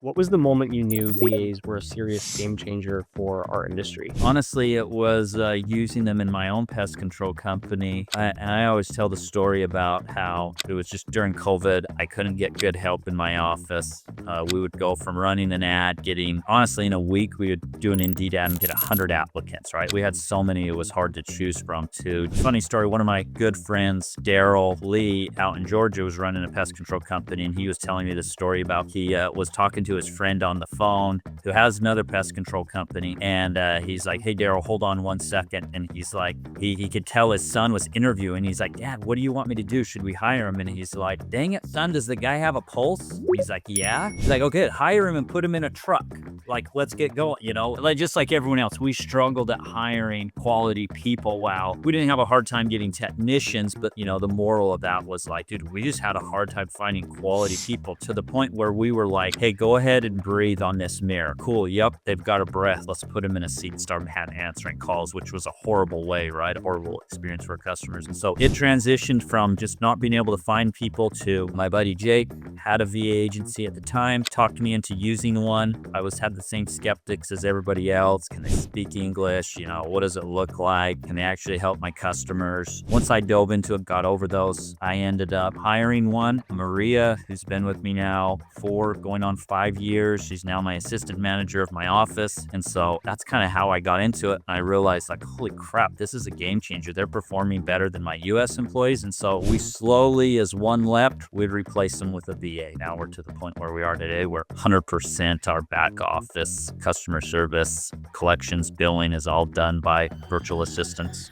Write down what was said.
What was the moment you knew VAs were a serious game changer for our industry? Honestly, it was using them in my own pest control company. And I always tell the story about how it was just during COVID. I couldn't get good help in my office. We would go from running an ad, getting, honestly, in a week, we would do an Indeed ad and get 100 applicants, right? We had so many, it was hard to choose from, too. Funny story, one of my good friends, Daryl Lee, out in Georgia, was running a pest control company, and he was telling me this story about he was talking to his friend on the phone who has another pest control company. And he's like, "Hey, Daryl, hold on 1 second." And he's like, he could tell his son was interviewing. He's like, "Dad, what do you want me to do? Should we hire him?" And he's like, "Dang it, son, does the guy have a pulse?" He's like, "Yeah." He's like, "Okay, hire him and put him in a truck. Like, let's get going." Like, just like everyone else, we struggled at hiring quality people. Wow. We didn't have a hard time getting technicians, but the moral of that was like, dude, we just had a hard time finding quality people, to the point where we were like, "Hey, go ahead and breathe on this mirror." Cool. Yep. They've got a breath. Let's put them in a seat and start answering calls, which was a horrible way, right? A horrible experience for customers. And so it transitioned from just not being able to find people to my buddy Jake had a VA agency at the time, talked me into using one. I had the same skeptics as everybody else. Can they speak English? What does it look like? Can they actually help my customers? Once I dove into it, got over those, I ended up hiring one, Maria, who's been with me now for going on 5 years. She's now my assistant manager of my office. And so that's kind of how I got into it. And I realized, like, holy crap, this is a game changer. They're performing better than my US employees. And so we slowly, as one left, we'd replace them with a VA. Now we're to the point where we are today, where 100% our back office, customer service, collections, billing is all done by virtual assistants.